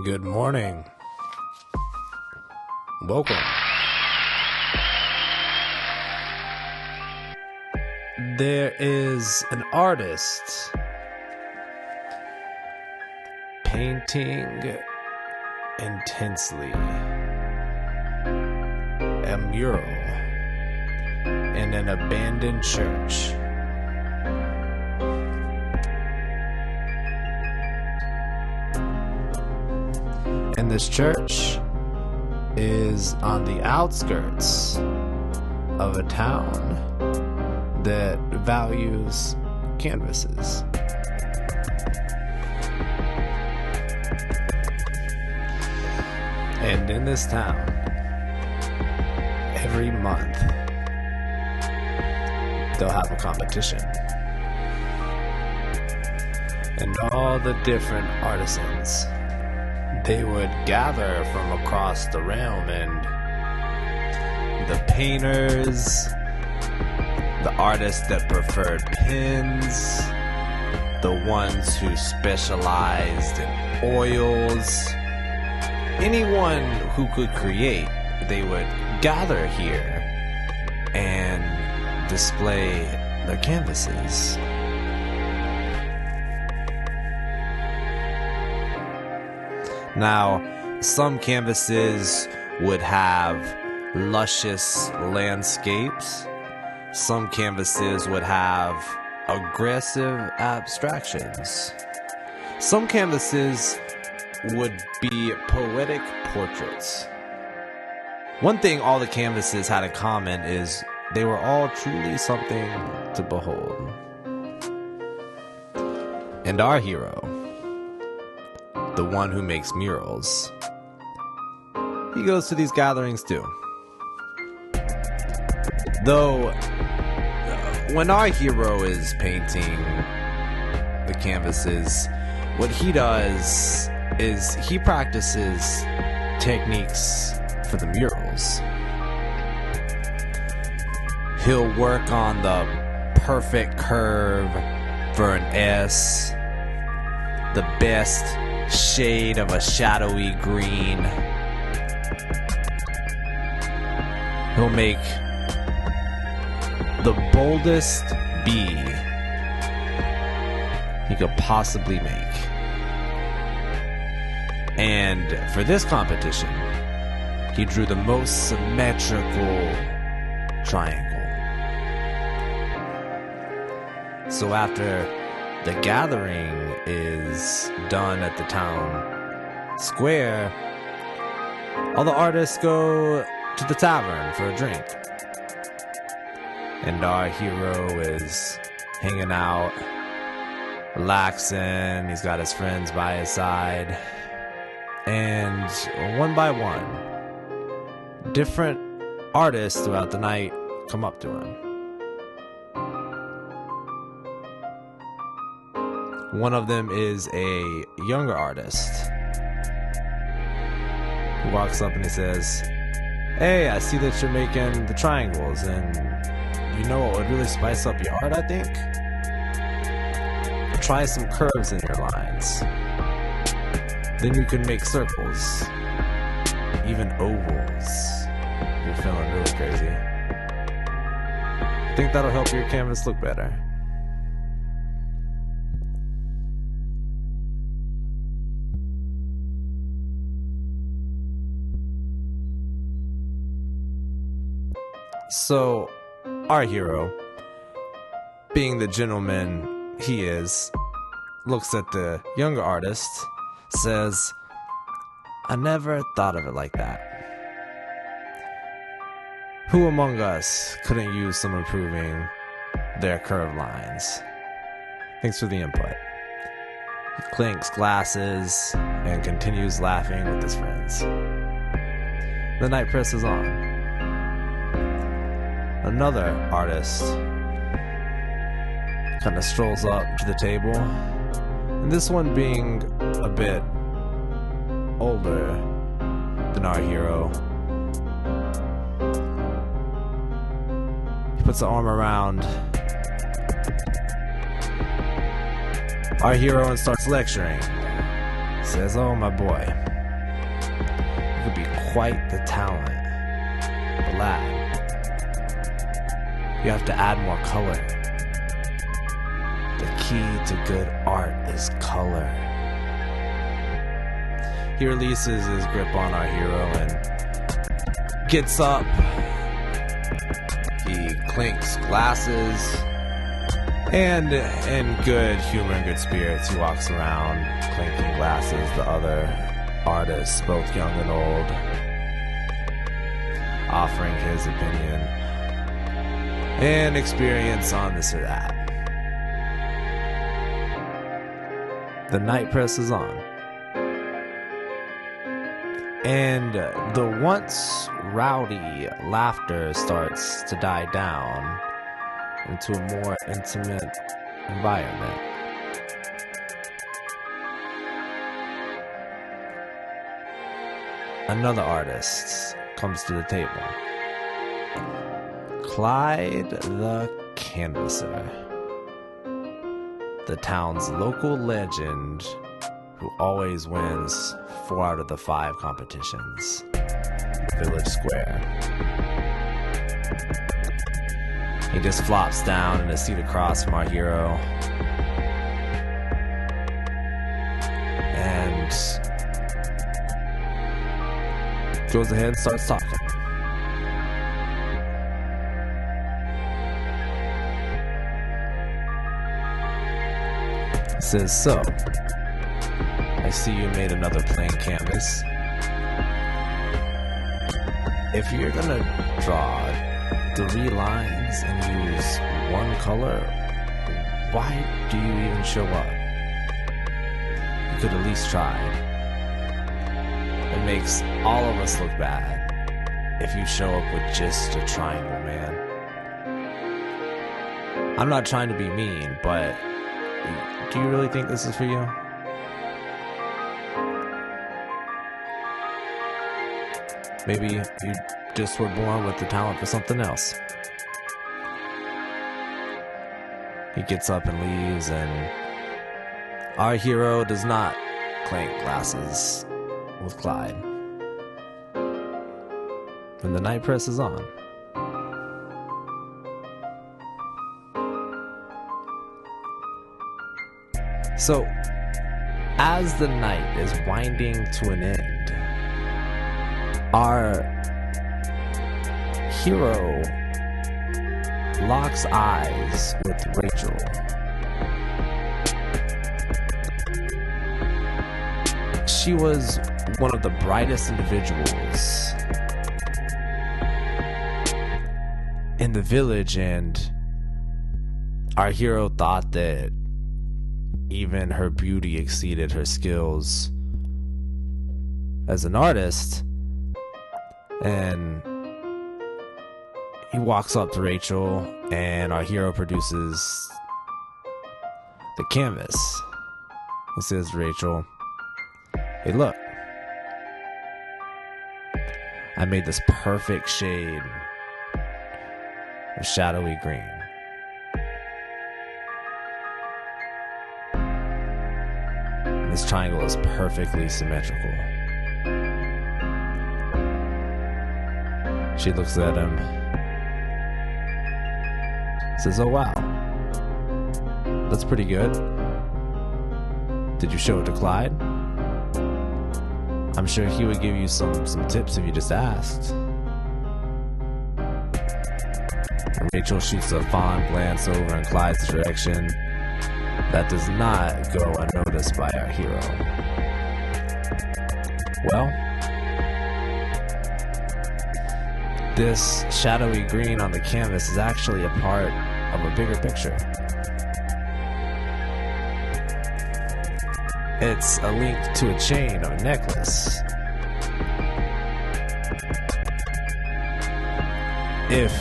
Good morning. Welcome. There is an artist painting intensely a mural in an abandoned church. And this church is on the outskirts of a town that values canvases. And in this town, every month, they'll have a competition. And all the different artisans, they would gather from across the realm, and the painters, the artists that preferred pens, the ones who specialized in oils, anyone who could create, they would gather here and display their canvases. Now, some canvases would have luscious landscapes. Some canvases would have aggressive abstractions. Some canvases would be poetic portraits. One thing all the canvases had in common is they were all truly something to behold. And our hero, the one who makes murals, he goes to these gatherings too. Though, when our hero is painting the canvases, what he does is he practices techniques for the murals. He'll work on the perfect curve for an S, the best shade of a shadowy green. He'll make the boldest B he could possibly make. And for this competition, he drew the most symmetrical triangle. So after the gathering is done at the town square, all the artists go to the tavern for a drink. And our hero is hanging out, relaxing. He's got his friends by his side. And one by one, different artists throughout the night come up to him. One of them is a younger artist who walks up and he says, "Hey, I see that you're making the triangles, and you know what would really spice up your art, I think? Try some curves in your lines. Then you can make circles, even ovals. You're feeling really crazy. I think that'll help your canvas look better." So, our hero, being the gentleman he is, looks at the younger artist, says, "I never thought of it like that. Who among us couldn't use some improving their curved lines? Thanks for the input." He clinks glasses and continues laughing with his friends. The night presses on. Another artist kind of strolls up to the table, and this one being a bit older than our hero, he puts the arm around our hero and starts lecturing. Says, "Oh, my boy, you could be quite the talent. But lad, you have to add more color. The key to good art is color." He releases his grip on our hero and gets up. He clinks glasses, and in good humor and good spirits, he walks around clinking glasses. The other artists, both young and old, offering his opinion and experience on this or that. The night presses on, and the once rowdy laughter starts to die down into a more intimate environment. Another artist comes to the table. Clyde the Canvasser, the town's local legend who always wins 4 out of the 5 competitions. Village Square. He just flops down in a seat across from our hero and goes ahead and starts talking. He says, "So, I see you made another plain canvas. If you're gonna draw 3 lines and use 1 color, why do you even show up? You could at least try. It makes all of us look bad if you show up with just a triangle, man. I'm not trying to be mean, but do you really think this is for you? Maybe you just were born with the talent for something else." He gets up and leaves, and our hero does not clink glasses with Clyde. And the night presses on. So, as the night is winding to an end, our hero locks eyes with Rachel. She was one of the brightest individuals in the village, and our hero thought that even her beauty exceeded her skills as an artist. And he walks up to Rachel, and our hero produces the canvas. He says to Rachel, "Hey, look, I made this perfect shade of shadowy green. And this triangle is perfectly symmetrical." She looks at him, says, "Oh wow, that's pretty good. Did you show it to Clyde? I'm sure he would give you some tips if you just asked." And Rachel shoots a fond glance over in Clyde's direction that does not go unnoticed by our hero. Well, this shadowy green on the canvas is actually a part of a bigger picture. It's a link to a chain of a necklace. If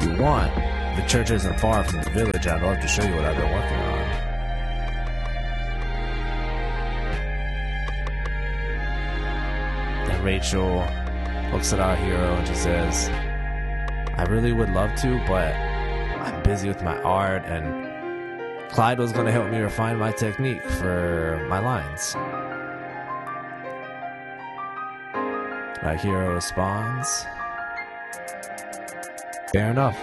you want, the church isn't far from the village. I'd love to show you what I've been working on. And Rachel looks at our hero and she says, "I really would love to, but I'm busy with my art, and Clyde was going to help me refine my technique for my lines. Our hero responds, fair enough.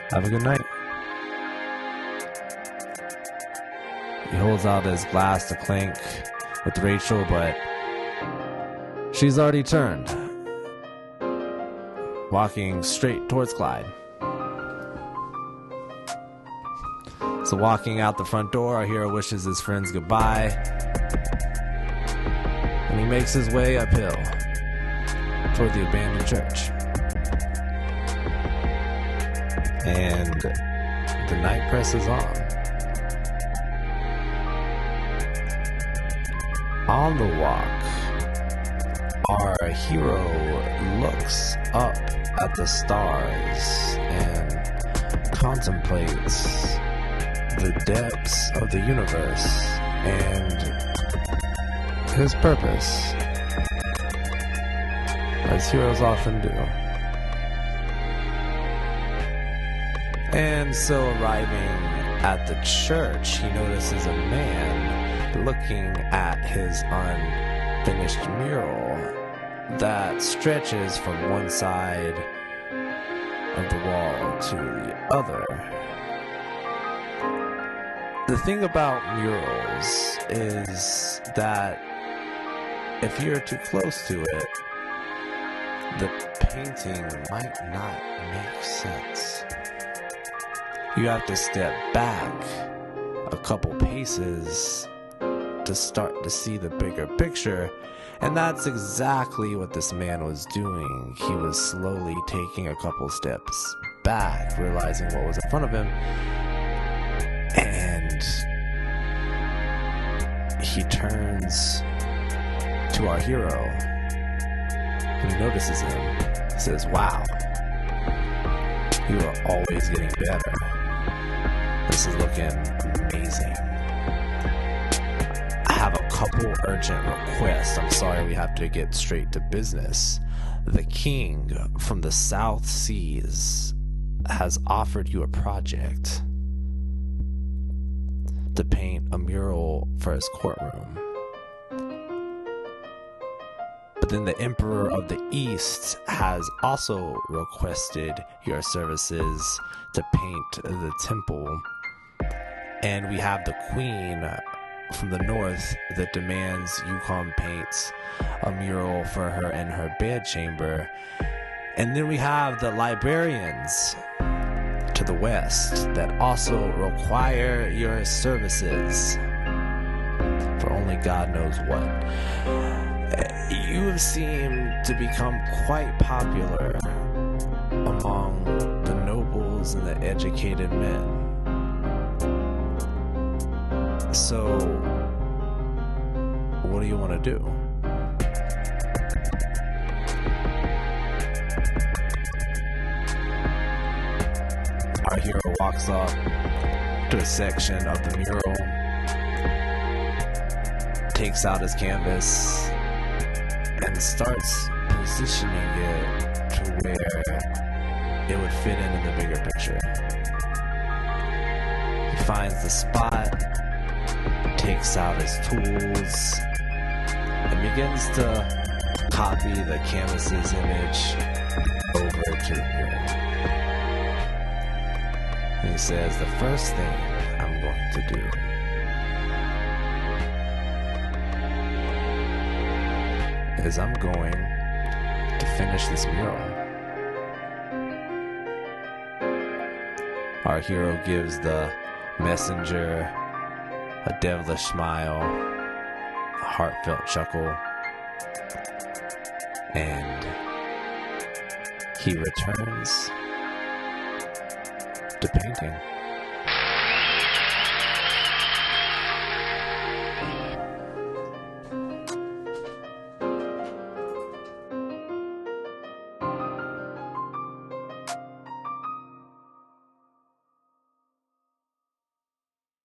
Have a good night. He holds out his glass to clink with Rachel, but she's already turned, walking straight towards Clyde. So walking out the front door, our hero wishes his friends goodbye, and he makes his way uphill toward the abandoned church. And the night presses on. On the walk, our hero looks up at the stars and contemplates the depths of the universe and his purpose, as heroes often do. And so arriving at the church, he notices a man looking at his unfinished mural that stretches from one side of the wall to the other. The thing about murals is that if you're too close to it, the painting might not make sense. You have to step back a couple paces to start to see the bigger picture, and that's exactly what this man was doing. He was slowly taking a couple steps back, realizing what was in front of him, and he turns to our hero and he notices him. He says, "Wow, you are always getting better. This is looking amazing. I have a couple urgent requests. I'm sorry, we have to get straight to business. The king from the South Seas has offered you a project to paint a mural for his courtroom. But then the Emperor of the East has also requested your services to paint the temple. And we have the Queen from the North that demands you come paint a mural for her in her bedchamber. And then we have the librarians to the West that also require your services for only God knows what. You have seemed to become quite popular among the nobles and the educated men. So, what do you want to do?" Our hero walks up to a section of the mural, takes out his canvas, and starts positioning it to where it would fit in the bigger picture. He finds the spot, takes out his tools, and begins to copy the canvas's image over to the mural. And he says, "The first thing I'm going to do is I'm going to finish this mural." Our hero gives the messenger a devilish smile, a heartfelt chuckle, and he returns to painting.